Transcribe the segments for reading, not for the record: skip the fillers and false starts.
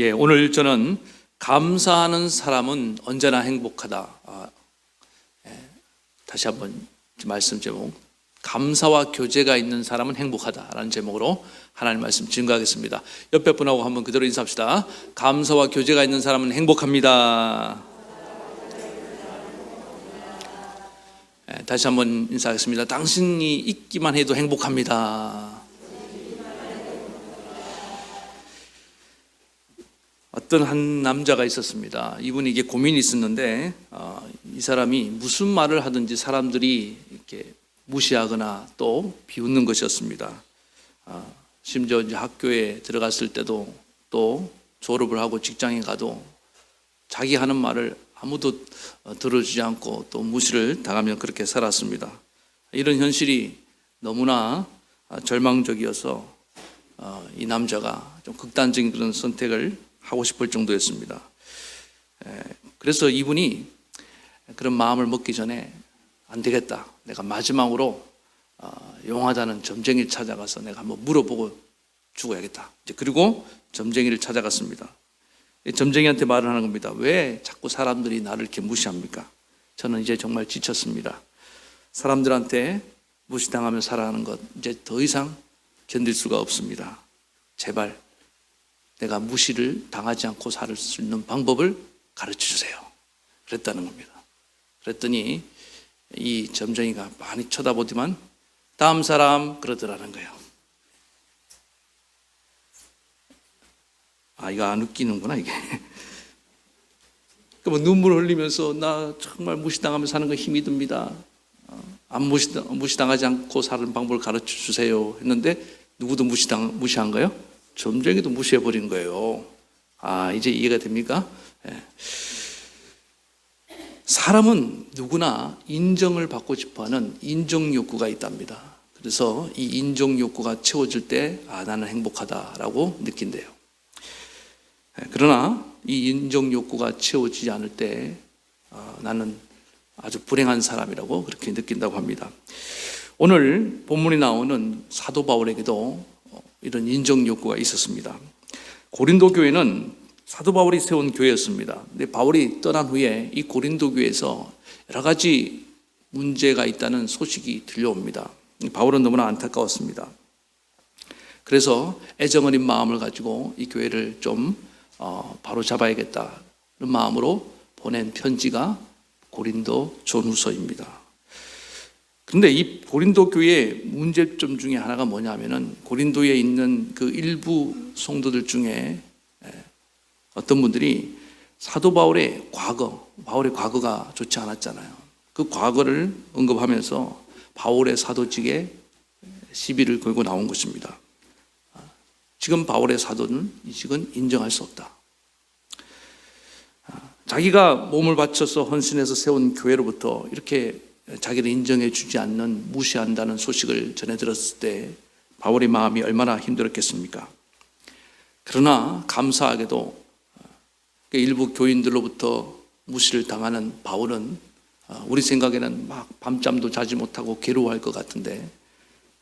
오늘 저는 감사하는 사람은 언제나 행복하다. 다시 한번 말씀 제목, 감사와 교제가 있는 사람은 행복하다라는 제목으로 하나님 말씀 증거하겠습니다. 옆에 분하고 한번 그대로 인사합시다. 감사와 교제가 있는 사람은 행복합니다. 다시 한번 인사하겠습니다. 당신이 있기만 해도 행복합니다. 어떤 한 남자가 있었습니다. 이분이 이게 고민이 있었는데 이 사람이 무슨 말을 하든지 사람들이 이렇게 무시하거나 또 비웃는 것이었습니다. 심지어 이제 학교에 들어갔을 때도 또 졸업을 하고 직장에 가도 자기 하는 말을 아무도 들어주지 않고 또 무시를 당하며 그렇게 살았습니다. 이런 현실이 너무나 절망적이어서 이 남자가 좀 극단적인 그런 선택을 하고 싶을 정도였습니다. 그래서 이분이 그런 마음을 먹기 전에 안 되겠다, 내가 마지막으로 용하다는 점쟁이를 찾아가서 내가 한번 물어보고 죽어야겠다. 그리고 점쟁이를 찾아갔습니다. 점쟁이한테 말을 하는 겁니다. 왜 자꾸 사람들이 나를 이렇게 무시합니까? 저는 이제 정말 지쳤습니다. 사람들한테 무시당하며 살아가는 것 이제 더 이상 견딜 수가 없습니다. 제발 내가 무시를 당하지 않고 살 수 있는 방법을 가르쳐 주세요. 그랬다는 겁니다. 그랬더니 이 점쟁이가 많이 쳐다보지만 다음 사람 그러더라는 거예요. 이거 안 웃기는구나 이게. 그러면 눈물 흘리면서 나 정말 무시당하며 사는 거 힘이 듭니다. 무시당하지 않고 사는 방법을 가르쳐 주세요 했는데 누구도 무시한 거예요? 점쟁이도 무시해버린 거예요. 이제 이해가 됩니까? 사람은 누구나 인정을 받고 싶어하는 인정 욕구가 있답니다. 그래서 이 인정 욕구가 채워질 때 나는 행복하다라고 느낀대요. 그러나 이 인정 욕구가 채워지지 않을 때 나는 아주 불행한 사람이라고 그렇게 느낀다고 합니다. 오늘 본문에 나오는 사도 바울에게도 이런 인정 욕구가 있었습니다. 고린도 교회는 사도 바울이 세운 교회였습니다. 근데 바울이 떠난 후에 이 고린도 교회에서 여러 가지 문제가 있다는 소식이 들려옵니다. 바울은 너무나 안타까웠습니다. 그래서 애정 어린 마음을 가지고 이 교회를 좀 바로 잡아야겠다는 마음으로 보낸 편지가 고린도 전후서입니다. 그런데 이 고린도 교회의 문제점 중에 하나가 뭐냐면은 고린도에 있는 그 일부 성도들 중에 어떤 분들이 사도 바울의 과거가 좋지 않았잖아요. 그 과거를 언급하면서 바울의 사도직에 시비를 걸고 나온 것입니다. 지금 바울의 사도는 이 직은 인정할 수 없다. 자기가 몸을 바쳐서 헌신해서 세운 교회로부터 이렇게 자기를 인정해 주지 않는, 무시한다는 소식을 전해 들었을 때 바울의 마음이 얼마나 힘들었겠습니까? 그러나 감사하게도 일부 교인들로부터 무시를 당하는 바울은 우리 생각에는 막 밤잠도 자지 못하고 괴로워할 것 같은데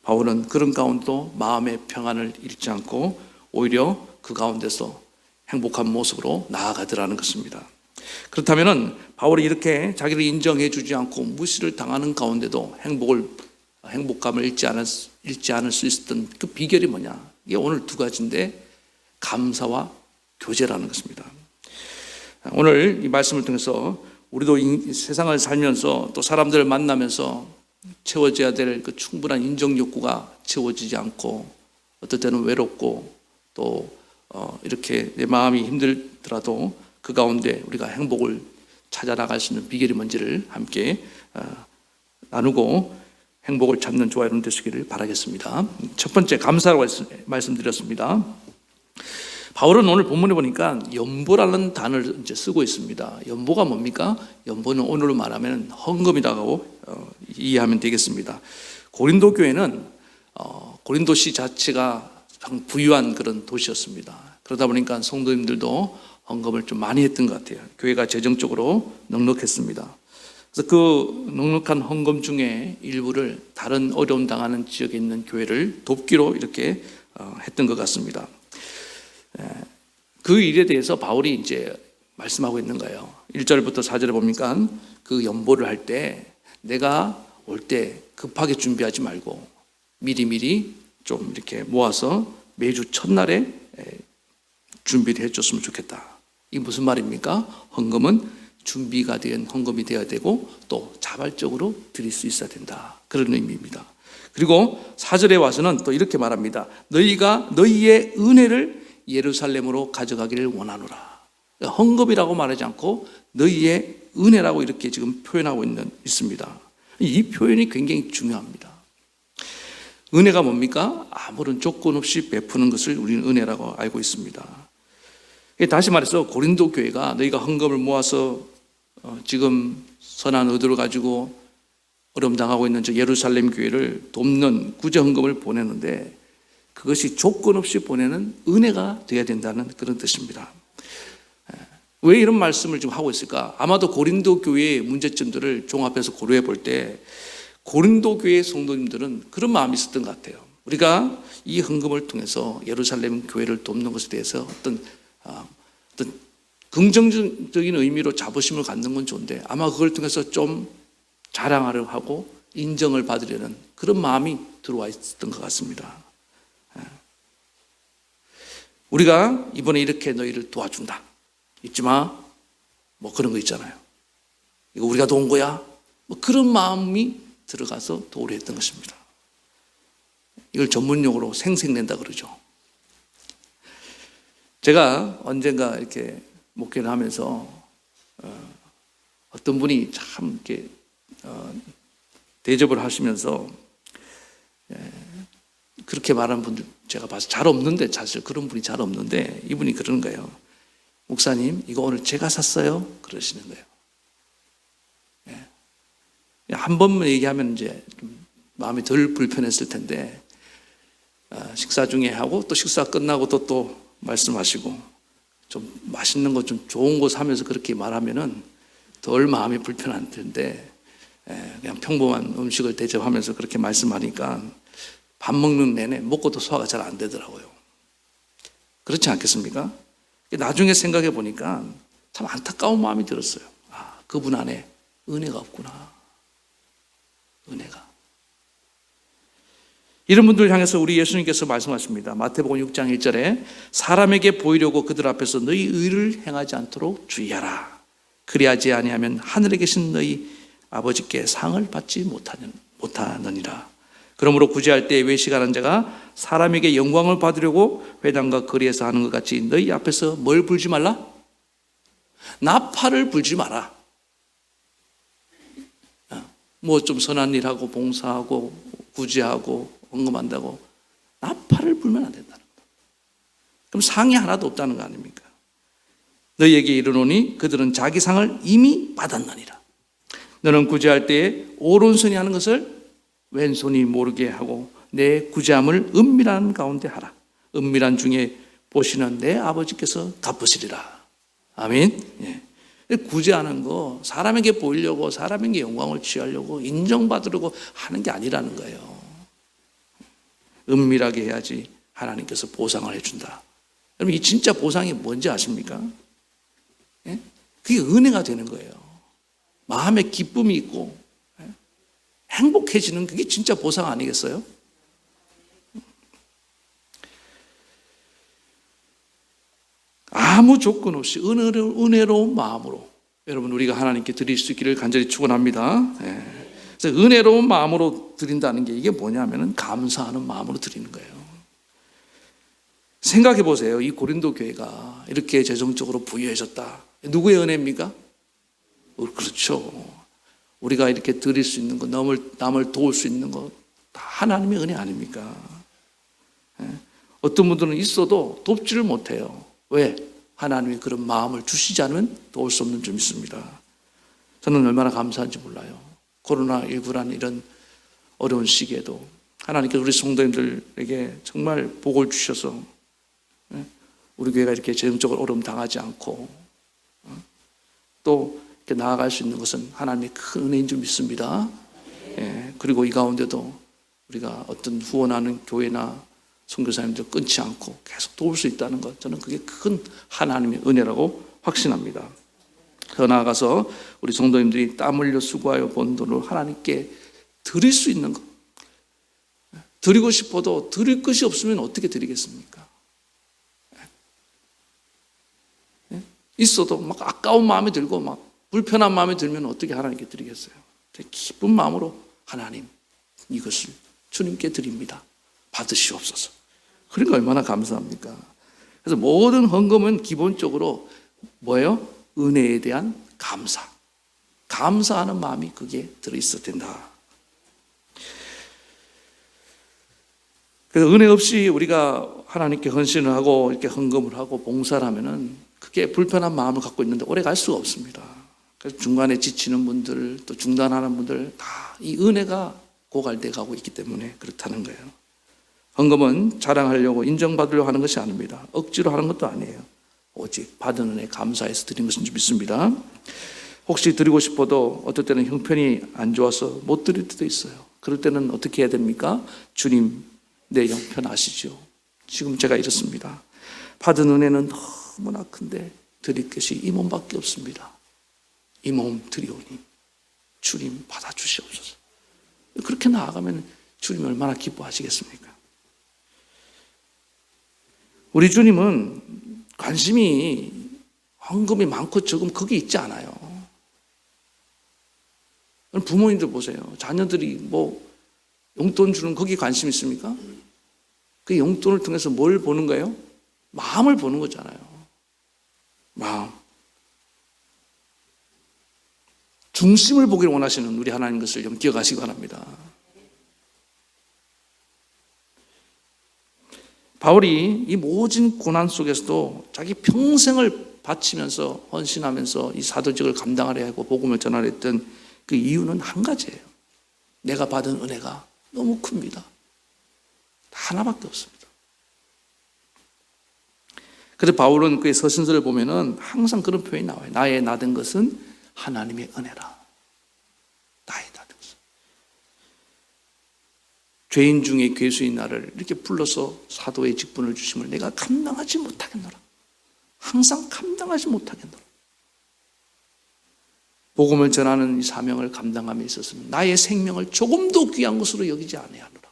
바울은 그런 가운데도 마음의 평안을 잃지 않고 오히려 그 가운데서 행복한 모습으로 나아가더라는 것입니다. 그렇다면 바울이 이렇게 자기를 인정해 주지 않고 무시를 당하는 가운데도 행복감을 잃지 않을 수 있었던 그 비결이 뭐냐? 이게 오늘 두 가지인데 감사와 교제라는 것입니다. 오늘 이 말씀을 통해서 우리도 세상을 살면서 또 사람들을 만나면서 채워져야 될 그 충분한 인정 욕구가 채워지지 않고 어떨 때는 외롭고 또 이렇게 내 마음이 힘들더라도 그 가운데 우리가 행복을 찾아 나갈 수 있는 비결이 뭔지를 함께 나누고 행복을 찾는 저와 여러분 되시기를 바라겠습니다. 첫 번째 감사라고 말씀드렸습니다. 바울은 오늘 본문에 보니까 연보라는 단어를 이제 쓰고 있습니다. 연보가 뭡니까? 연보는 오늘로 말하면 헌금이라고 이해하면 되겠습니다. 고린도 교회는 고린도시 자체가 부유한 그런 도시였습니다. 그러다 보니까 성도님들도 헌금을 좀 많이 했던 것 같아요. 교회가 재정적으로 넉넉했습니다. 그래서 그 넉넉한 헌금 중에 일부를 다른 어려움 당하는 지역에 있는 교회를 돕기로 이렇게 했던 것 같습니다. 그 일에 대해서 바울이 이제 말씀하고 있는 거예요. 1절부터 4절에 보니까 그 연보를 할 때 내가 올 때 급하게 준비하지 말고 미리미리 좀 이렇게 모아서 매주 첫날에 준비를 해줬으면 좋겠다. 이게 무슨 말입니까? 헌금은 준비가 된 헌금이 되어야 되고 또 자발적으로 드릴 수 있어야 된다. 그런 의미입니다. 그리고 4절에 와서는 또 이렇게 말합니다. 너희가 너희의 은혜를 예루살렘으로 가져가기를 원하노라. 헌금이라고 말하지 않고 너희의 은혜라고 이렇게 지금 표현하고 있습니다. 이 표현이 굉장히 중요합니다. 은혜가 뭡니까? 아무런 조건 없이 베푸는 것을 우리는 은혜라고 알고 있습니다. 다시 말해서 고린도 교회가 너희가 헌금을 모아서 지금 선한 의도를 가지고 어려움당하고 있는 저 예루살렘 교회를 돕는 구제 헌금을 보내는데 그것이 조건 없이 보내는 은혜가 되어야 된다는 그런 뜻입니다. 왜 이런 말씀을 지금 하고 있을까? 아마도 고린도 교회의 문제점들을 종합해서 고려해 볼 때 고린도 교회 성도님들은 그런 마음이 있었던 것 같아요. 우리가 이 헌금을 통해서 예루살렘 교회를 돕는 것에 대해서 어떤 긍정적인 의미로 자부심을 갖는 건 좋은데 아마 그걸 통해서 좀 자랑하려 하고 인정을 받으려는 그런 마음이 들어와 있었던 것 같습니다. 우리가 이번에 이렇게 너희를 도와준다. 잊지 마. 뭐 그런 거 있잖아요. 이거 우리가 도운 거야. 뭐 그런 마음이 들어가서 도우려 했던 것입니다. 이걸 전문용어로 생색낸다 그러죠. 제가 언젠가 이렇게 목회를 하면서 어떤 분이 참 이렇게 대접을 하시면서 그렇게 말하는 분들 제가 봐서 잘 없는데 사실 그런 분이 잘 없는데 이분이 그러는 거예요. 목사님 이거 오늘 제가 샀어요? 그러시는 거예요. 한 번만 얘기하면 이제 좀 마음이 덜 불편했을 텐데 식사 중에 하고 또 식사 끝나고 또 말씀하시고 좀 맛있는 거 좀 좋은 거 사면서 그렇게 말하면은 덜 마음이 불편할 텐데 그냥 평범한 음식을 대접하면서 그렇게 말씀하니까 밥 먹는 내내 먹고도 소화가 잘 안 되더라고요. 그렇지 않겠습니까? 나중에 생각해 보니까 참 안타까운 마음이 들었어요. 아, 그분 안에 은혜가 없구나. 은혜가. 이런 분들 향해서 우리 예수님께서 말씀하십니다. 마태복음 6장 1절에 사람에게 보이려고 그들 앞에서 너희 의를 행하지 않도록 주의하라. 그리하지 아니하면 하늘에 계신 너희 아버지께 상을 받지 못하느니라. 그러므로 구제할 때 외식하는 자가 사람에게 영광을 받으려고 회당과 거리에서 하는 것 같이 너희 앞에서 뭘 불지 말라? 나팔을 불지 마라. 뭐 좀 선한 일하고 봉사하고 구제하고 헌금한다고 나팔을 불면 안 된다는 거다. 그럼 상이 하나도 없다는 거 아닙니까? 너희에게 이르노니 그들은 자기 상을 이미 받았느니라. 너는 구제할 때에 오른손이 하는 것을 왼손이 모르게 하고 내 구제함을 은밀한 가운데 하라. 은밀한 중에 보시는 내 아버지께서 갚으시리라. 아멘. 예. 구제하는 거 사람에게 보이려고 사람에게 영광을 취하려고 인정받으려고 하는 게 아니라는 거예요. 은밀하게 해야지 하나님께서 보상을 해준다. 여러분 이 진짜 보상이 뭔지 아십니까? 예? 그게 은혜가 되는 거예요. 마음에 기쁨이 있고 행복해지는 그게 진짜 보상 아니겠어요? 아무 조건 없이 은혜로운 마음으로 여러분 우리가 하나님께 드릴 수 있기를 간절히 축원합니다. 그래서 은혜로운 마음으로 드린다는 게 이게 뭐냐면은 감사하는 마음으로 드리는 거예요. 생각해 보세요. 이 고린도 교회가 이렇게 재정적으로 부유해졌다. 누구의 은혜입니까? 그렇죠. 우리가 이렇게 드릴 수 있는 것, 남을 도울 수 있는 것, 다 하나님의 은혜 아닙니까? 어떤 분들은 있어도 돕지를 못해요. 왜? 하나님이 그런 마음을 주시지 않으면 도울 수 없는 점이 있습니다. 저는 얼마나 감사한지 몰라요. 코로나19라는 이런 어려운 시기에도 하나님께서 우리 성도님들에게 정말 복을 주셔서 우리 교회가 이렇게 재정적으로 어려움 당하지 않고 또 이렇게 나아갈 수 있는 것은 하나님의 큰 은혜인 줄 믿습니다. 그리고 이 가운데도 우리가 어떤 후원하는 교회나 선교사님들 끊지 않고 계속 도울 수 있다는 것, 저는 그게 큰 하나님의 은혜라고 확신합니다. 더 나아가서 우리 성도님들이 땀 흘려 수고하여 번 돈을 하나님께 드릴 수 있는 것, 드리고 싶어도 드릴 것이 없으면 어떻게 드리겠습니까? 있어도 막 아까운 마음이 들고 막 불편한 마음이 들면 어떻게 하나님께 드리겠어요? 기쁜 마음으로 하나님, 이것을 주님께 드립니다. 받으시옵소서. 그러니까 얼마나 감사합니까? 그래서 모든 헌금은 기본적으로 뭐예요? 은혜에 대한 감사. 감사하는 마음이 그게 들어있어야 된다. 그래서 은혜 없이 우리가 하나님께 헌신을 하고 이렇게 헌금을 하고 봉사를 하면은 그게 불편한 마음을 갖고 있는데 오래 갈 수가 없습니다. 그래서 중간에 지치는 분들, 또 중단하는 분들 다 이 은혜가 고갈돼 가고 있기 때문에 그렇다는 거예요. 헌금은 자랑하려고 인정받으려고 하는 것이 아닙니다. 억지로 하는 것도 아니에요. 오직 받은 은혜 감사해서 드린 것인 줄 믿습니다. 혹시 드리고 싶어도 어떨 때는 형편이 안 좋아서 못 드릴 때도 있어요. 그럴 때는 어떻게 해야 됩니까? 주님, 내 형편 아시죠? 지금 제가 이렇습니다. 받은 은혜는 너무나 큰데 드릴 것이 이 몸밖에 없습니다. 이 몸 드리오니 주님 받아주시옵소서. 그렇게 나아가면 주님 얼마나 기뻐하시겠습니까? 우리 주님은 관심이 헌금이 많고 적으면 거기 있지 않아요. 부모님들 보세요. 자녀들이 뭐 용돈 주는 거기 관심 있습니까? 그 용돈을 통해서 뭘 보는 거예요? 마음을 보는 거잖아요. 마음. 중심을 보기를 원하시는 우리 하나님 것을 좀 기억하시기 바랍니다. 바울이 이 모진 고난 속에서도 자기 평생을 바치면서 헌신하면서 이 사도직을 감당하려 하고 복음을 전하려 했던 그 이유는 한 가지예요. 내가 받은 은혜가 너무 큽니다. 하나밖에 없습니다. 그래서 바울은 그의 서신서를 보면은 항상 그런 표현이 나와요. 나의 나된 것은 하나님의 은혜라. 나의 나된 것은. 죄인 중에 괴수인 나를 이렇게 불러서 사도의 직분을 주심을 내가 감당하지 못하겠노라. 항상 감당하지 못하겠노라. 복음을 전하는 이 사명을 감당함에 있어서는 나의 생명을 조금도 귀한 것으로 여기지 아니하노라.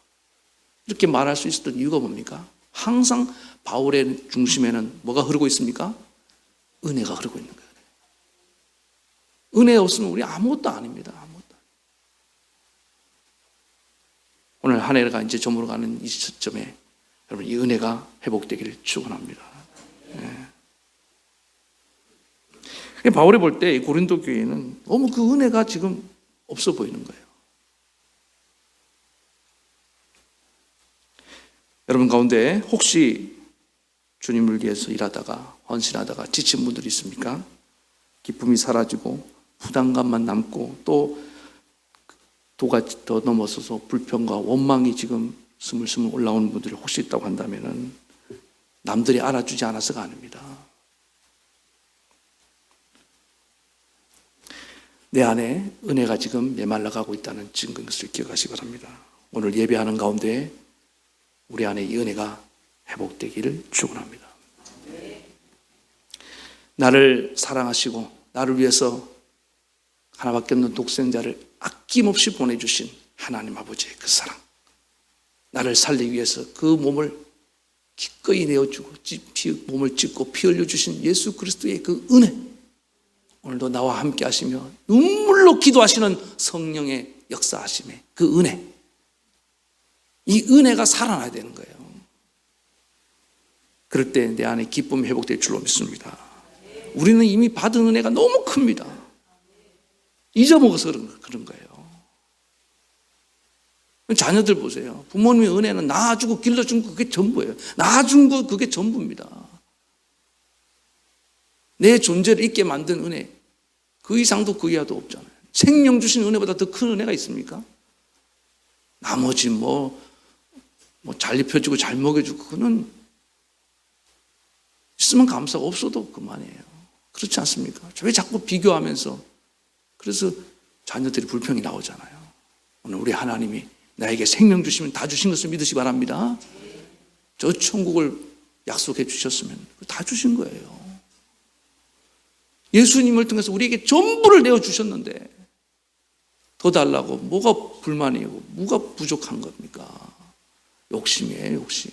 이렇게 말할 수 있었던 이유가 뭡니까? 항상 바울의 중심에는 뭐가 흐르고 있습니까? 은혜가 흐르고 있는 거예요. 은혜 없으면 우리 아무것도 아닙니다. 아무것도. 오늘 한 해가 이제 저물어가는 이 시점에 여러분 이 은혜가 회복되기를 축원합니다. 네. 바울이 볼 때 고린도 교회는 너무 그 은혜가 지금 없어 보이는 거예요. 여러분 가운데 혹시 주님을 위해서 일하다가 헌신하다가 지친 분들이 있습니까? 기쁨이 사라지고 부담감만 남고 또 도가 더 넘어서서 불평과 원망이 지금 스물스물 올라오는 분들이 혹시 있다고 한다면 남들이 알아주지 않아서가 아닙니다. 내 안에 은혜가 지금 메말라가고 있다는 증거인 것을 기억하시기 바랍니다. 오늘 예배하는 가운데 우리 안에 이 은혜가 회복되기를 축원합니다. 나를 사랑하시고 나를 위해서 하나밖에 없는 독생자를 아낌없이 보내주신 하나님 아버지의 그 사랑, 나를 살리기 위해서 그 몸을 기꺼이 내어주고 몸을 찢고 피 흘려주신 예수 그리스도의 그 은혜, 오늘도 나와 함께 하시며 눈물로 기도하시는 성령의 역사하심의 그 은혜, 이 은혜가 살아나야 되는 거예요. 그럴 때 내 안에 기쁨이 회복될 줄로 믿습니다. 우리는 이미 받은 은혜가 너무 큽니다. 잊어먹어서 그런 거예요. 자녀들 보세요. 부모님의 은혜는 낳아주고 길러준 거 그게 전부예요. 낳아준 거 그게 전부입니다. 내 존재를 있게 만든 은혜, 그 이상도 그 이하도 없잖아요. 생명 주신 은혜보다 더 큰 은혜가 있습니까? 나머지 잘 입혀주고 잘 먹여주고 그거는 있으면 감사가 없어도 그만이에요. 그렇지 않습니까? 왜 자꾸 비교하면서 그래서 자녀들이 불평이 나오잖아요. 오늘 우리 하나님이 나에게 생명 주시면 다 주신 것을 믿으시기 바랍니다. 저 천국을 약속해 주셨으면 다 주신 거예요. 예수님을 통해서 우리에게 전부를 내어주셨는데 더 달라고 뭐가 불만이고 뭐가 부족한 겁니까? 욕심이에요, 욕심.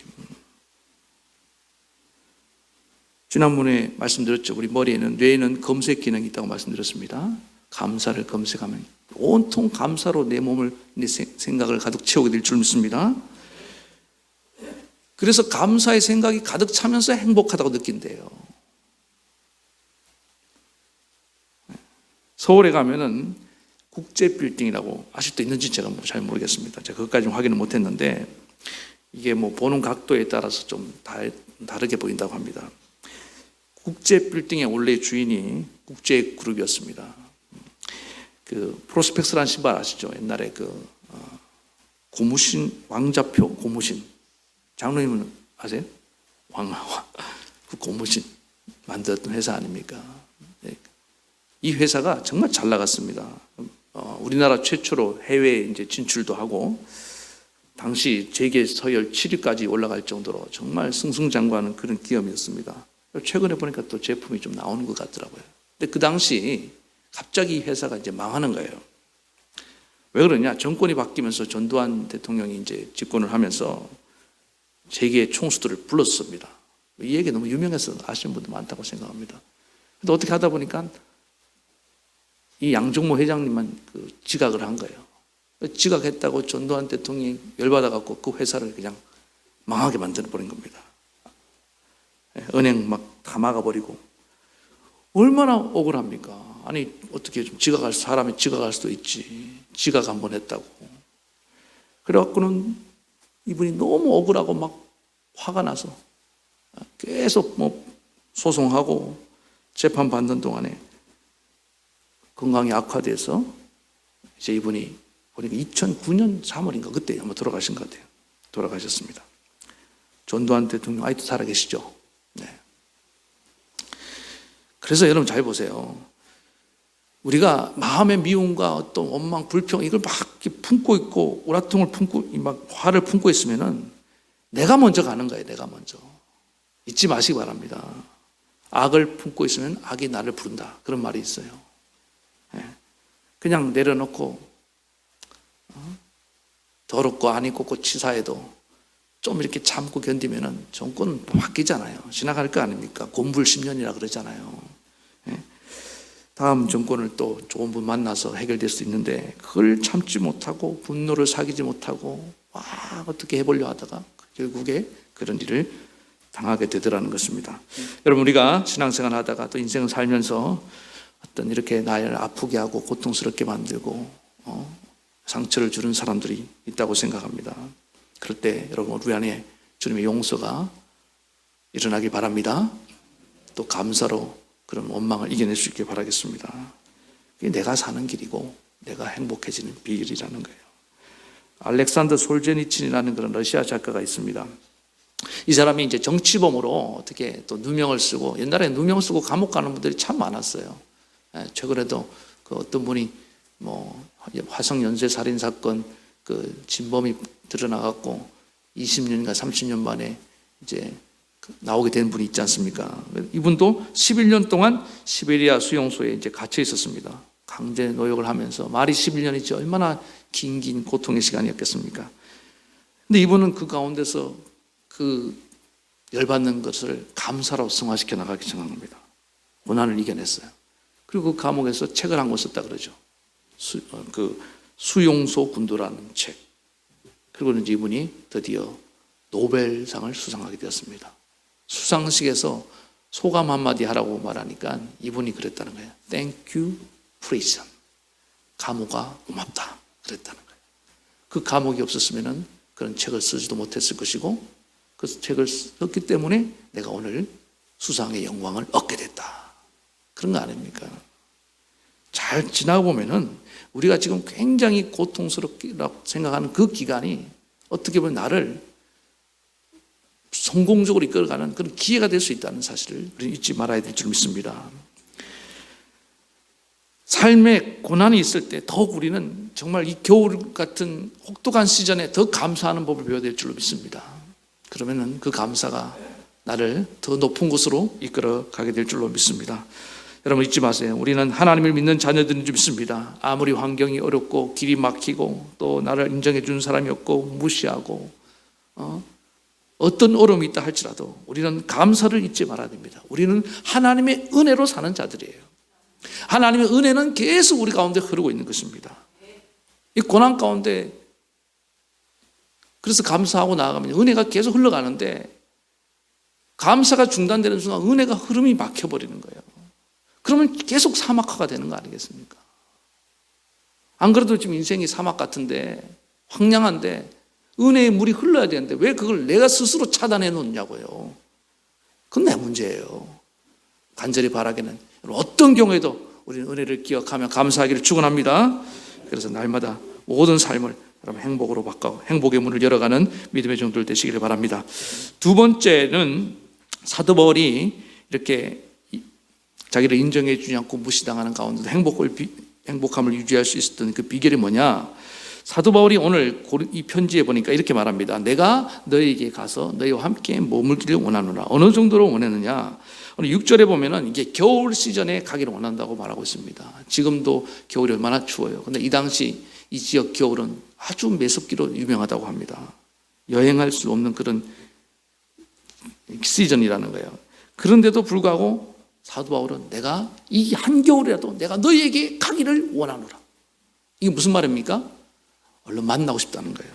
지난번에 말씀드렸죠. 우리 머리에는, 뇌에는 검색 기능이 있다고 말씀드렸습니다. 감사를 검색하면 온통 감사로 내 몸을, 내 생각을 가득 채우게 될 줄 믿습니다. 그래서 감사의 생각이 가득 차면서 행복하다고 느낀대요. 서울에 가면은 국제 빌딩이라고 아직도 있는지 제가 잘 모르겠습니다. 제가 그것까지는 확인을 못했는데 이게 뭐 보는 각도에 따라서 좀 다르게 보인다고 합니다. 국제 빌딩의 원래 주인이 국제 그룹이었습니다. 그 프로스펙스라는 신발 아시죠? 옛날에 그 고무신 왕자표 고무신 장로님은 아세요? 그 고무신 만들었던 회사 아닙니까? 이 회사가 정말 잘 나갔습니다. 우리나라 최초로 해외에 이제 진출도 하고 당시 재계 서열 7위까지 올라갈 정도로 정말 승승장구하는 그런 기업이었습니다. 최근에 보니까 또 제품이 좀 나오는 것 같더라고요. 근데 그 당시 갑자기 이 회사가 이제 망하는 거예요. 왜 그러냐? 정권이 바뀌면서 전두환 대통령이 이제 집권을 하면서 재계 총수들을 불렀습니다. 이 얘기 너무 유명해서 아시는 분도 많다고 생각합니다. 근데 어떻게 하다 보니까 이 양정모 회장님만 지각을 한 거예요. 지각했다고 전두환 대통령이 열받아갖고 그 회사를 그냥 망하게 만들어버린 겁니다. 은행 막 다 막아버리고. 얼마나 억울합니까? 아니 어떻게 좀 사람이 지각할 수도 있지. 지각 한번 했다고. 그래갖고는 이분이 너무 억울하고 막 화가 나서 계속 뭐 소송하고 재판 받는 동안에 건강이 악화돼서 이제 이분이 보니까 2009년 3월인가 그때 아마 돌아가신 것 같아요. 돌아가셨습니다. 전두환 대통령 아직도 살아계시죠? 네. 그래서 여러분 잘 보세요. 우리가 마음의 미움과 어떤 원망, 불평 이걸 막 품고 있고 우라통을 품고 막 화를 품고 있으면은 내가 먼저 가는 거예요. 내가 먼저. 잊지 마시기 바랍니다. 악을 품고 있으면 악이 나를 부른다. 그런 말이 있어요. 그냥 내려놓고 더럽고 안 입고 치사해도 좀 이렇게 참고 견디면은 정권은 바뀌잖아요. 지나갈 거 아닙니까? 곤불 10년이라 그러잖아요. 다음 정권을 또 좋은 분 만나서 해결될 수 있는데 그걸 참지 못하고 분노를 사귀지 못하고 어떻게 해보려 하다가 결국에 그런 일을 당하게 되더라는 것입니다. 여러분 우리가 신앙생활 하다가 또 인생을 살면서 어떤 이렇게 나를 아프게 하고 고통스럽게 만들고 상처를 주는 사람들이 있다고 생각합니다. 그럴 때 여러분 우리 안에 주님의 용서가 일어나길 바랍니다. 또 감사로 그런 원망을 이겨낼 수 있길 바라겠습니다. 그게 내가 사는 길이고 내가 행복해지는 비결이라는 거예요. 알렉산더 솔제니친이라는 그런 러시아 작가가 있습니다. 이 사람이 이제 정치범으로 어떻게 또 누명을 쓰고 옛날에 누명 쓰고 감옥 가는 분들이 참 많았어요. 최근에도 그 어떤 분이 뭐 화성 연쇄 살인 사건 그 진범이 드러나갖고 20년인가 30년 만에 이제 나오게 된 분이 있지 않습니까? 이분도 11년 동안 시베리아 수용소에 이제 갇혀 있었습니다. 강제 노역을 하면서 말이 11년이지 얼마나 긴 고통의 시간이었겠습니까? 근데 이분은 그 가운데서 그 열받는 것을 감사로 승화시켜 나가기 시작합니다. 고난을 이겨냈어요. 그리고 그 감옥에서 책을 한 권 썼다 그러죠. 수용소 군도라는 책. 그리고 이제 이분이 드디어 노벨상을 수상하게 되었습니다. 수상식에서 소감 한마디 하라고 말하니까 이분이 그랬다는 거예요. Thank you, prison. 감옥아 고맙다. 그랬다는 거예요. 그 감옥이 없었으면 그런 책을 쓰지도 못했을 것이고 그 책을 썼기 때문에 내가 오늘 수상의 영광을 얻게 됐다. 그런 거 아닙니까? 잘 지나고 보면은 우리가 지금 굉장히 고통스럽다고 생각하는 그 기간이 어떻게 보면 나를 성공적으로 이끌어가는 그런 기회가 될 수 있다는 사실을 우리는 잊지 말아야 될 줄 믿습니다. 삶에 고난이 있을 때 더욱 우리는 정말 이 겨울 같은 혹독한 시즌에 더 감사하는 법을 배워야 될 줄로 믿습니다. 그러면은 그 감사가 나를 더 높은 곳으로 이끌어 가게 될 줄로 믿습니다. 여러분 잊지 마세요. 우리는 하나님을 믿는 자녀들인 줄 믿습니다. 아무리 환경이 어렵고 길이 막히고 또 나를 인정해 주는 사람이 없고 무시하고 어떤 어려움이 있다 할지라도 우리는 감사를 잊지 말아야 됩니다. 우리는 하나님의 은혜로 사는 자들이에요. 하나님의 은혜는 계속 우리 가운데 흐르고 있는 것입니다. 이 고난 가운데 그래서 감사하고 나아가면 은혜가 계속 흘러가는데 감사가 중단되는 순간 은혜가 흐름이 막혀버리는 거예요. 그러면 계속 사막화가 되는 거 아니겠습니까? 안 그래도 지금 인생이 사막 같은데 황량한데 은혜의 물이 흘러야 되는데 왜 그걸 내가 스스로 차단해 놓냐고요. 그건 내 문제예요. 간절히 바라기는 어떤 경우에도 우리는 은혜를 기억하며 감사하기를 축원합니다. 그래서 날마다 모든 삶을 여러분 행복으로 바꿔 행복의 문을 열어가는 믿음의 종들 되시기를 바랍니다. 두 번째는 사도 바울이 이렇게 자기를 인정해 주지 않고 무시당하는 가운데도 행복함을 유지할 수 있었던 그 비결이 뭐냐? 사도 바울이 오늘 이 편지에 보니까 이렇게 말합니다. 내가 너희에게 가서 너희와 함께 머물기를 원하노라. 어느 정도로 원하느냐? 오늘 6절에 보면은 이게 겨울 시즌에 가기를 원한다고 말하고 있습니다. 지금도 겨울이 얼마나 추워요. 근데 이 당시 이 지역 겨울은 아주 매섭기로 유명하다고 합니다. 여행할 수 없는 그런 시즌이라는 거예요. 그런데도 불구하고 사도 바울은 내가 이 한겨울이라도 내가 너희에게 가기를 원하노라. 이게 무슨 말입니까? 얼른 만나고 싶다는 거예요.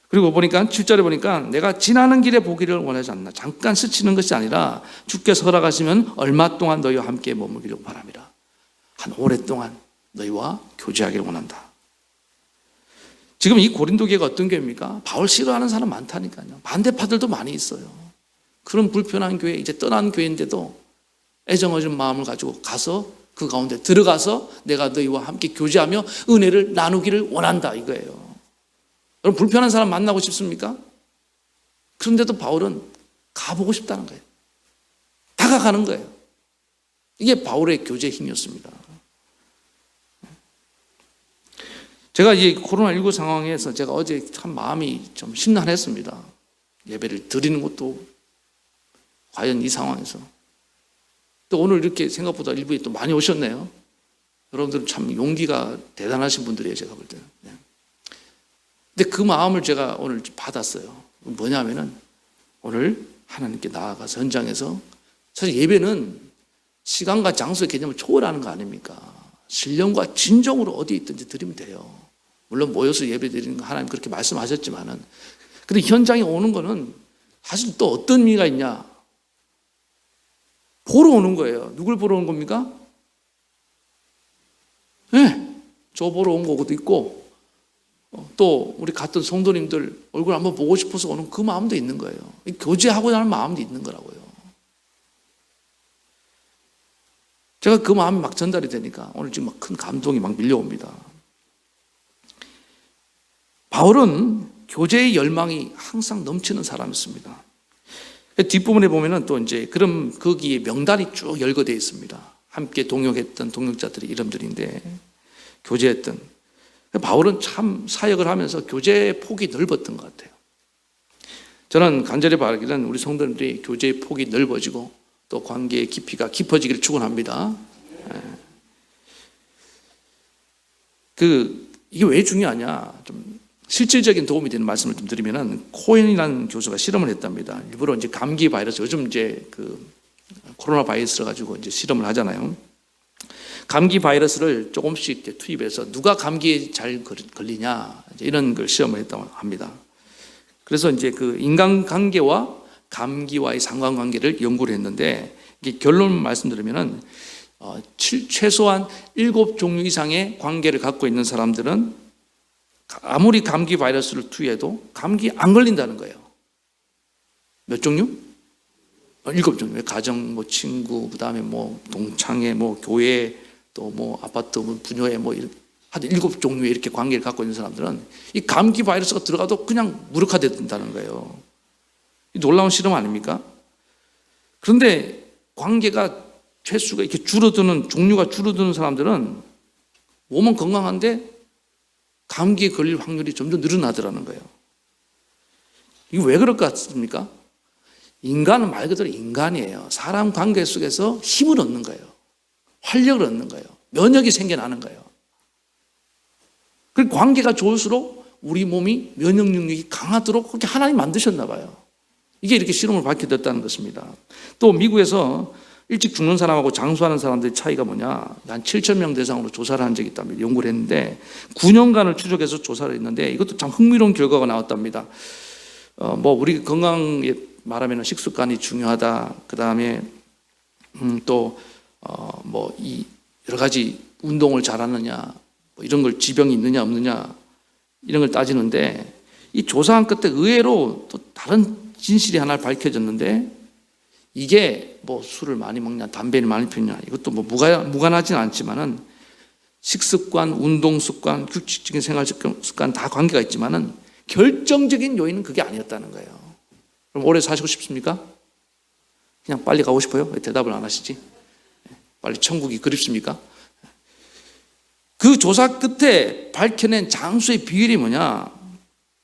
그리고 보니까 7절에 보니까 내가 지나는 길에 보기를 원하지 않나. 잠깐 스치는 것이 아니라 주께서 허락하시면 얼마 동안 너희와 함께 머물기를 바랍니다. 한 오랫동안 너희와 교제하기를 원한다. 지금 이 고린도 교회가 어떤 교회입니까? 바울 싫어하는 사람 많다니까요. 반대파들도 많이 있어요. 그런 불편한 교회, 이제 떠난 교회인데도 애정어진 마음을 가지고 가서 그 가운데 들어가서 내가 너희와 함께 교제하며 은혜를 나누기를 원한다 이거예요. 여러분 불편한 사람 만나고 싶습니까? 그런데도 바울은 가보고 싶다는 거예요. 다가가는 거예요. 이게 바울의 교제 힘이었습니다. 제가 이 코로나19 상황에서 제가 어제 참 마음이 좀 심란했습니다. 예배를 드리는 것도 과연 이 상황에서. 또 오늘 이렇게 생각보다 일부에 또 많이 오셨네요. 여러분들은 참 용기가 대단하신 분들이에요, 제가 볼 때는. 근데 그 마음을 제가 오늘 받았어요. 뭐냐면은 오늘 하나님께 나아가서 현장에서 사실 예배는 시간과 장소의 개념을 초월하는 거 아닙니까? 신령과 진정으로 어디 있든지 드리면 돼요. 물론 모여서 예배 드리는 거 하나님 그렇게 말씀하셨지만은 근데 현장에 오는 거는 사실 또 어떤 의미가 있냐? 보러 오는 거예요. 누굴 보러 온 겁니까? 네, 저 보러 온 거도 있고 또 우리 같은 성도님들 얼굴 한번 보고 싶어서 오는 그 마음도 있는 거예요. 교제하고자 하는 마음도 있는 거라고요. 제가 그 마음이 막 전달이 되니까 오늘 지금 막 큰 감동이 막 밀려옵니다. 바울은 교제의 열망이 항상 넘치는 사람이었습니다. 뒷부분에 보면은 또 이제 그럼 거기에 명단이 쭉 열거되어 있습니다. 함께 동역했던 동역자들의 이름들인데 교제했던 바울은 참 사역을 하면서 교제의 폭이 넓었던 것 같아요. 저는 간절히 바라기는 우리 성도님들이 교제의 폭이 넓어지고 또 관계의 깊이가 깊어지기를 축원합니다. 이게 왜 중요하냐? 좀 실질적인 도움이 되는 말씀을 좀 드리면은 코엔이라는 교수가 실험을 했답니다. 일부러 이제 감기 바이러스 요즘 이제 그 코로나 바이러스를 가지고 이제 실험을 하잖아요. 감기 바이러스를 조금씩 투입해서 누가 감기에 잘 걸리냐 이런 걸 시험을 했다고 합니다. 그래서 이제 그 인간관계와 감기와의 상관관계를 연구를 했는데 이게 결론 말씀드리면은 최소한 7종류 이상의 관계를 갖고 있는 사람들은 아무리 감기 바이러스를 투여해도 감기 안 걸린다는 거예요. 몇 종류? 7종류. 가정, 뭐 친구, 그다음에 뭐 동창회, 뭐 교회, 또 뭐 아파트 분녀회 뭐 한 7종류의 이렇게 관계를 갖고 있는 사람들은 이 감기 바이러스가 들어가도 그냥 무력화된다는 거예요. 이 놀라운 실험 아닙니까? 그런데 관계가 횟수가 이렇게 줄어드는 종류가 줄어드는 사람들은 몸은 건강한데 감기에 걸릴 확률이 점점 늘어나더라는 거예요. 이거 왜 그럴 것 같습니까? 인간은 말 그대로 인간이에요. 사람 관계 속에서 힘을 얻는 거예요. 활력을 얻는 거예요. 면역이 생겨나는 거예요. 그 관계가 좋을수록 우리 몸이 면역 능력이 강하도록 그렇게 하나님 만드셨나 봐요. 이게 이렇게 실험을 밝게 됐다는 것입니다. 또 미국에서 일찍 죽는 사람하고 장수하는 사람들의 차이가 뭐냐, 한 7천 명 대상으로 조사를 한 적이 있답니다. 연구를 했는데 9년간을 추적해서 조사를 했는데 이것도 참 흥미로운 결과가 나왔답니다. 우리 건강에 말하면 식습관이 중요하다. 그 다음에 이 여러 가지 운동을 잘하느냐, 이런 걸 지병이 있느냐 없느냐 이런 걸 따지는데, 이 조사한 끝에 의외로 또 다른 진실이 하나 밝혀졌는데, 이게 술을 많이 먹냐, 담배를 많이 피우냐, 이것도 무관하지는 않지만은 식습관, 운동 습관, 규칙적인 생활 습관 다 관계가 있지만은 결정적인 요인은 그게 아니었다는 거예요. 그럼 오래 사시고 싶습니까? 그냥 빨리 가고 싶어요? 왜 대답을 안 하시지? 빨리 천국이 그립습니까? 그 조사 끝에 밝혀낸 장수의 비결이 뭐냐?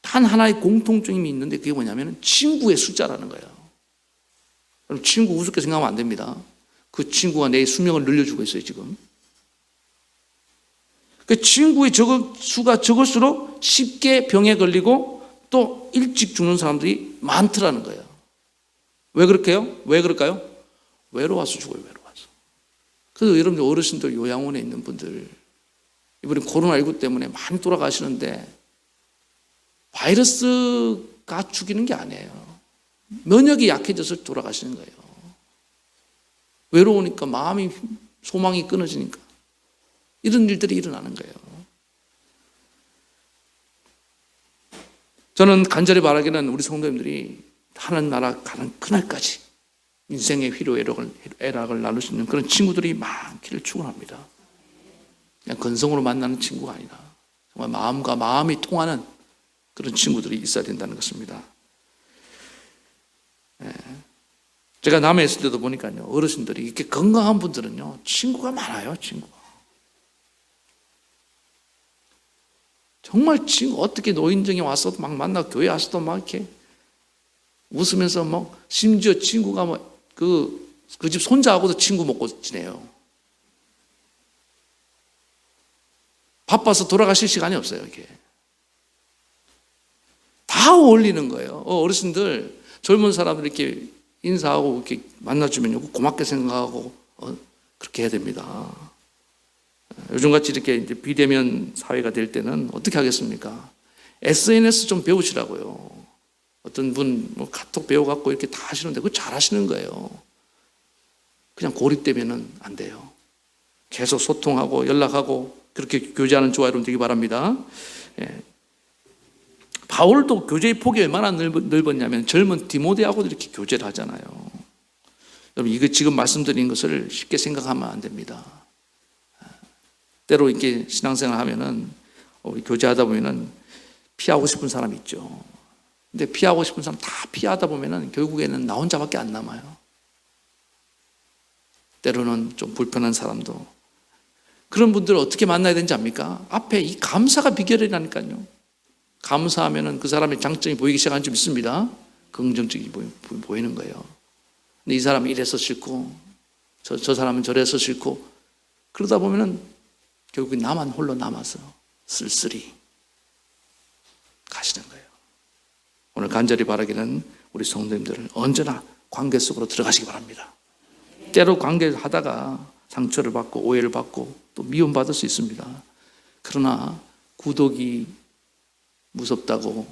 단 하나의 공통점이 있는데 그게 뭐냐면 친구의 숫자라는 거예요. 그럼 친구 우습게 생각하면 안 됩니다. 그 친구가 내 수명을 늘려주고 있어요, 지금. 그 친구의 수가 적을수록 쉽게 병에 걸리고 또 일찍 죽는 사람들이 많더라는 거예요. 왜 그럴까요? 외로워서 죽어요, 외로워서. 그래서 여러분들 어르신들 요양원에 있는 분들, 이번에 코로나19 때문에 많이 돌아가시는데 바이러스가 죽이는 게 아니에요. 면역이 약해져서 돌아가시는 거예요. 외로우니까 마음이, 소망이 끊어지니까 이런 일들이 일어나는 거예요. 저는 간절히 바라기는 우리 성도님들이 하나님 나라 가는 그날까지 인생의 희로 애락을 나눌 수 있는 그런 친구들이 많기를 축원합니다. 그냥 건성으로 만나는 친구가 아니라 정말 마음과 마음이 통하는 그런 친구들이 있어야 된다는 것입니다. 제가 남해 있을 때도 보니까요, 어르신들이 이렇게 건강한 분들은요, 친구가 많아요, 친구가. 정말 친구, 어떻게 노인정에 와서도 막 만나고 교회 와서도 막 이렇게 웃으면서 심지어 친구가 그 집 손자하고도 친구 먹고 지내요. 바빠서 돌아가실 시간이 없어요, 이게. 다 어울리는 거예요. 어르신들, 젊은 사람들 이렇게 인사하고 이렇게 만나주면 고맙게 생각하고 그렇게 해야 됩니다. 요즘같이 이렇게 이제 비대면 사회가 될 때는 어떻게 하겠습니까? SNS 좀 배우시라고요. 어떤 분 카톡 배워갖고 이렇게 다 하시는데 그거 잘 하시는 거예요. 그냥 고립되면은 안 돼요. 계속 소통하고 연락하고 그렇게 교제하는 저와 여러분 되기 바랍니다. 바울도 교제의 폭이 얼마나 넓었냐면 젊은 디모데하고도 이렇게 교제를 하잖아요. 여러분, 이거 지금 말씀드린 것을 쉽게 생각하면 안 됩니다. 때로 이렇게 신앙생활 하면은 우리 교제하다 보면은 피하고 싶은 사람이 있죠. 근데 피하고 싶은 사람 다 피하다 보면은 결국에는 나 혼자밖에 안 남아요. 때로는 좀 불편한 사람도. 그런 분들을 어떻게 만나야 되는지 압니까? 앞에 이 감사가 비결이라니까요. 감사하면은 그 사람의 장점이 보이기 시작한 좀 있습니다. 긍정적이 보이는 거예요. 근데 이 사람은 이래서 싫고 저 사람은 저래서 싫고 그러다 보면은 결국 나만 홀로 남아서 쓸쓸히 가시는 거예요. 오늘 간절히 바라기는 우리 성도님들은 언제나 관계 속으로 들어가시기 바랍니다. 때로 관계를 하다가 상처를 받고 오해를 받고 또 미움받을 수 있습니다. 그러나 구독이 무섭다고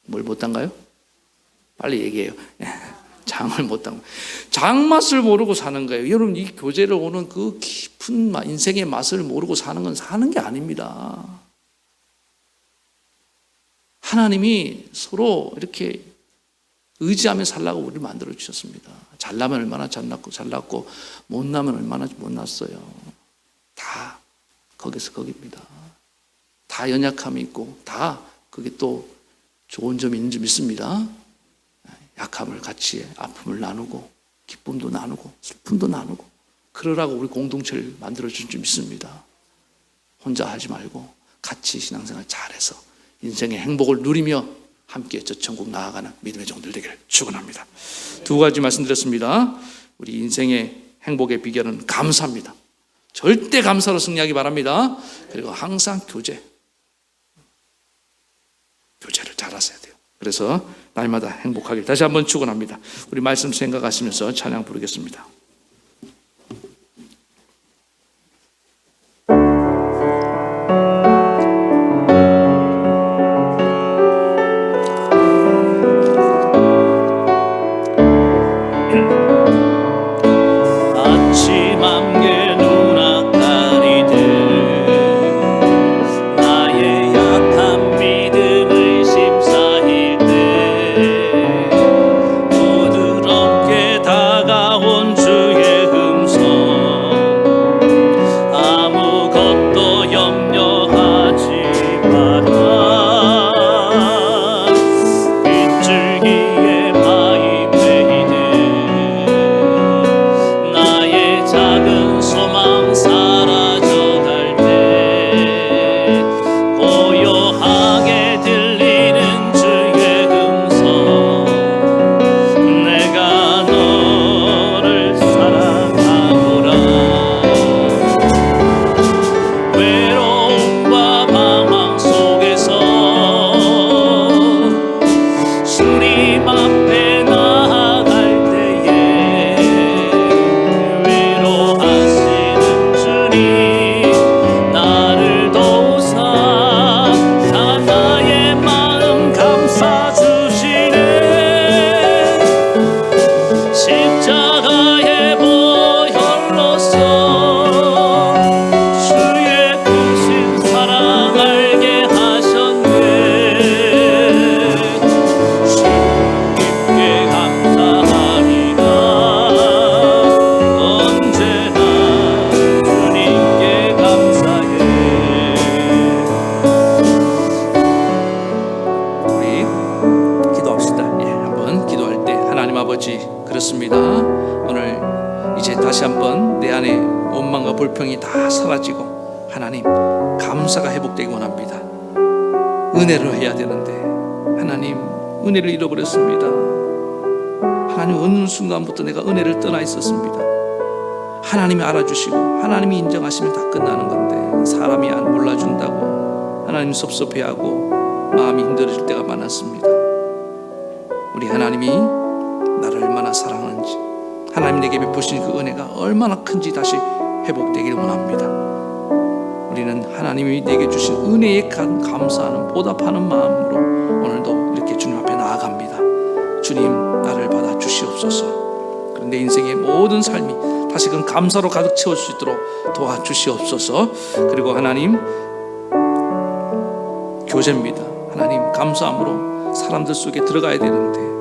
뭘 못한가요? 빨리 얘기해요. 장을 못한, 장맛을 모르고 사는 거예요. 여러분, 이 교제를 오는 그 깊은 인생의 맛을 모르고 사는 건 사는 게 아닙니다. 하나님이 서로 이렇게 의지하며 살라고 우리를 만들어 주셨습니다. 잘나면 얼마나 잘났고 못나면 얼마나 못났어요. 다 거기서 거기입니다. 다 연약함이 있고 다 그게 또 좋은 점이 있는 줄 믿습니다. 약함을 같이 아픔을 나누고 기쁨도 나누고 슬픔도 나누고 그러라고 우리 공동체를 만들어준 줄 믿습니다. 혼자 하지 말고 같이 신앙생활 잘해서 인생의 행복을 누리며 함께 저 천국 나아가는 믿음의 종들 되기를 축원합니다. 두 가지 말씀드렸습니다. 우리 인생의 행복의 비결은 감사입니다. 절대 감사로 승리하기 바랍니다. 그리고 항상 교제를 잘하셔야 돼요. 그래서 날마다 행복하길 다시 한번 축원합니다. 우리 말씀 생각하시면서 찬양 부르겠습니다. 그렇습니다. 오늘 이제 다시 한번 내 안에 원망과 불평이 다 사라지고 하나님 감사가 회복되기 원합니다. 은혜로 해야 되는데 하나님 은혜를 잃어버렸습니다. 하나님 어느 순간부터 내가 은혜를 떠나 있었습니다. 하나님이 알아주시고 하나님이 인정하시면 다 끝나는 건데 사람이 안 몰라준다고 하나님 섭섭해하고 마음이 힘들어질 때가 많았습니다. 우리 하나님이 나를 얼마나 사랑하는지, 하나님 내게 베푸신 그 은혜가 얼마나 큰지 다시 회복되기를 원합니다. 우리는 하나님이 내게 주신 은혜에 감사하는 보답하는 마음으로 오늘도 이렇게 주님 앞에 나아갑니다. 주님 나를 받아 주시옵소서. 내 인생의 모든 삶이 다시금 감사로 가득 채울 수 있도록 도와주시옵소서. 그리고 하나님 교제입니다. 하나님 감사함으로 사람들 속에 들어가야 되는데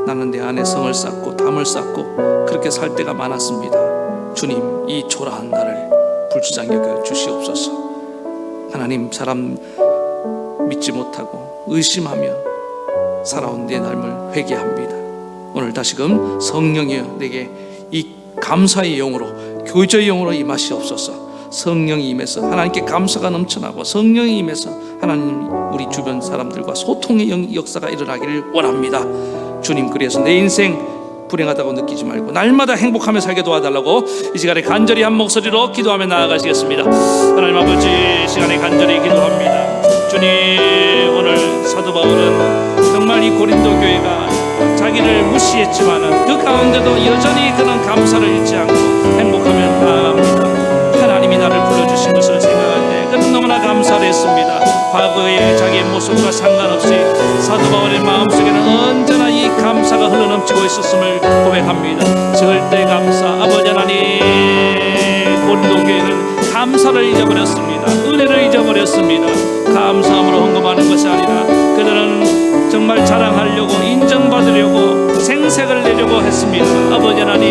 나는 내 안에 성을 쌓고 담을 쌓고 그렇게 살 때가 많았습니다. 주님 이 초라한 나를 불주장히 여겨 주시옵소서. 하나님 사람 믿지 못하고 의심하며 살아온 내 삶을 회개합니다. 오늘 다시금 성령이여 내게 이 감사의 영으로 교제의 영으로 임하시옵소서. 성령이 임해서 하나님께 감사가 넘쳐나고 성령이 임해서 하나님 우리 주변 사람들과 소통의 역사가 일어나기를 원합니다. 주님 그래서 내 인생 불행하다고 느끼지 말고 날마다 행복하며 살게 도와달라고 이 시간에 간절히 한 목소리로 기도하며 나아가시겠습니다. 하나님 아버지 시간에 간절히 기도합니다. 주님 오늘 사도 바울은 정말 이 고린도 교회가 자기를 무시했지만 그 가운데도 여전히 그는 감사를 잃지 않고 행복하며 나아갑니다. 하나님이 나를 불러주신 것을 생각할 때 그는 너무나 감사를 했습니다. 과거의 자기의 모습과 상관없이 사도 바울의 마음속에는 언제나 이 감사가 흘러넘치고 있었음을 고백합니다. 절대 감사. 아버지 하나님 고린도 교회는 감사를 잊어버렸습니다. 은혜를 잊어버렸습니다. 감사함으로 헌금하는 것이 아니라 그들은 정말 자랑하려고 인정받으려고 생색을 내려고 했습니다. 아버지 하나님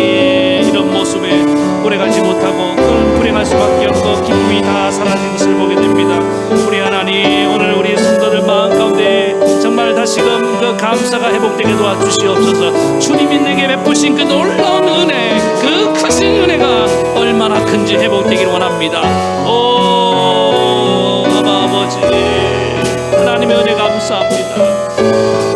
이런 모습에 오래가지 못하고 그는 불행할 수밖에 없고 기쁨이 다 사라진 것을 보게 됩니다. 우리 하나님 오늘 우리 성도들 마음 가운데 정말 다시금 그 감사가 회복되게 도와주시옵소서. 주님이 내게 베푸신 그 놀라운 은혜, 그 크신 은혜가 얼마나 큰지 회복되기를 원합니다. 오 아버지 하나님의 은혜 감사합니다.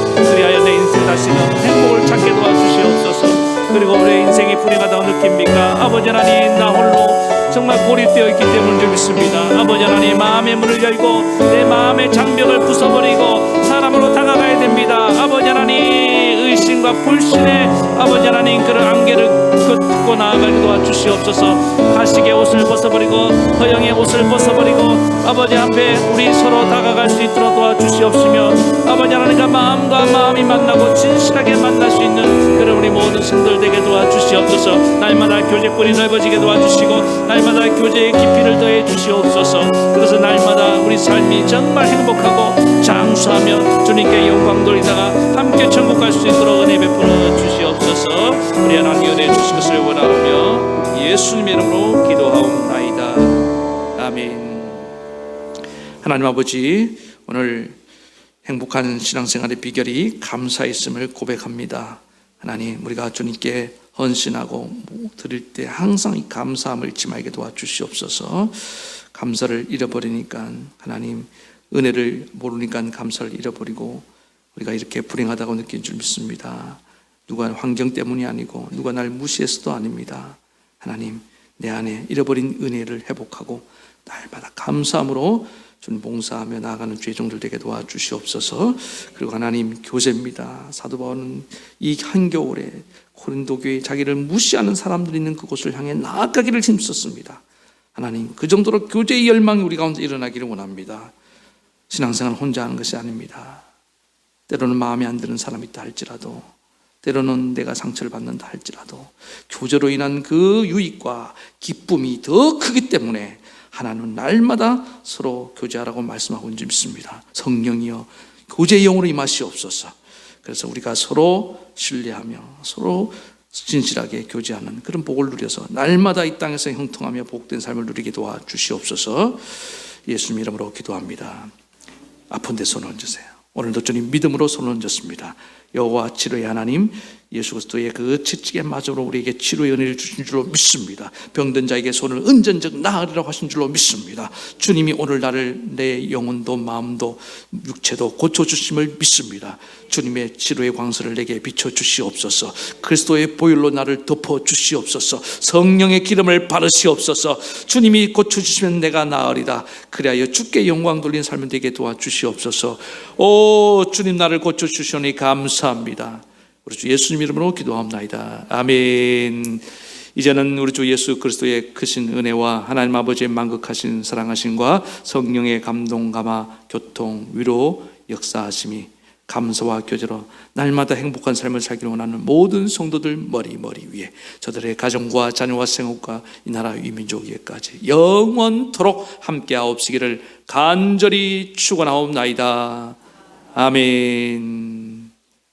믿습니까? 아버지 하나님, 나 홀로 정말 고립되어 있기 때문인 줄 믿습니다. 아버지 하나님, 마음의 문을 열고 내 마음의 장벽을 부숴버리고 사람으로 다가가야 됩니다. 아버지 하나님, 의심과 불신의 아버지 하나님 그런 안개를 긋고 나아가게 도와주시옵소서. 가식의 옷을 벗어버리고 허영의 옷을 벗어버리고 아버지 앞에 우리 서로 다가갈 수 있도록 도와주시옵시며, 아버지 하나님과 마음과 마음이 만나고 진실하게 만날 수 있는 그런 우리 모든 성도들 되게 도와주시옵소서. 날마다 교제권이 넓어지게 도와주시고 날마다 교제의 깊이를 더해 주시옵소서. 그래서 날마다 우리 삶이 정말 행복하고 장수하며 주님께 영광 돌리다가 함께 천국 갈 수 있도록 은혜 베풀어 주시옵소서. 우리 하나님 은혜 주실 것을 원하오며 예수님의 이름으로 기도하옵나이다. 아멘. 하나님 아버지, 오늘 행복한 신앙생활의 비결이 감사있음을 고백합니다. 하나님, 우리가 주님께 헌신하고 드릴 때 항상 이 감사함을 잊지 말게 도와주시옵소서. 감사를 잃어버리니까, 하나님 은혜를 모르니까 감사를 잃어버리고 우리가 이렇게 불행하다고 느낀 줄 믿습니다. 누가 환경 때문이 아니고 누가 날 무시해서도 아닙니다. 하나님, 내 안에 잃어버린 은혜를 회복하고 날마다 감사함으로 주님 봉사하며 나아가는 죄종들 되게 도와주시옵소서. 그리고 하나님, 교제입니다. 사도 바울은 이 한겨울에 고린도 교회에 자기를 무시하는 사람들이 있는 그곳을 향해 나아가기를 힘썼습니다. 하나님, 그 정도로 교제의 열망이 우리 가운데 일어나기를 원합니다. 신앙생활 혼자 하는 것이 아닙니다. 때로는 마음에 안 드는 사람이 있다 할지라도, 때로는 내가 상처를 받는다 할지라도 교제로 인한 그 유익과 기쁨이 더 크기 때문에 하나님은 날마다 서로 교제하라고 말씀하고 있는 줄 믿습니다. 성령이여 교제의 영으로 임하시옵소서. 그래서 우리가 서로 신뢰하며 서로 진실하게 교제하는 그런 복을 누려서 날마다 이 땅에서 형통하며 복된 삶을 누리게 도와주시옵소서. 예수님 이름으로 기도합니다. 아픈 데 손을 얹으세요. 오늘도 주님 믿음으로 손을 얹었습니다. 여호와 치료의 하나님, 예수 그리스도의 그 채찍의 마저로 우리에게 치료의 은혜를 주신 줄로 믿습니다. 병든 자에게 손을 얹은 즉 나으리라고 하신 줄로 믿습니다. 주님이 오늘 나를 내 영혼도 마음도 육체도 고쳐주심을 믿습니다. 주님의 치료의 광선을 내게 비춰주시옵소서. 그리스도의 보혈로 나를 덮어주시옵소서. 성령의 기름을 바르시옵소서. 주님이 고쳐주시면 내가 나으리다. 그리하여 주께 영광 돌린 삶을 되게 도와주시옵소서. 오 주님, 나를 고쳐주시오니 감사합니다. 우리 주 예수님 이름으로 기도합나이다. 아멘. 이제는 우리 주 예수 그리스도의 크신 은혜와 하나님 아버지의 만극하신 사랑하심과 성령의 감동, 감화, 교통, 위로, 역사하심이 감사와 교제로 날마다 행복한 삶을 살기를 원하는 모든 성도들 머리 위에, 저들의 가정과 자녀와 생업과 이 나라 이 민족 위에까지 영원토록 함께하옵시기를 간절히 축원하옵나이다. 아멘.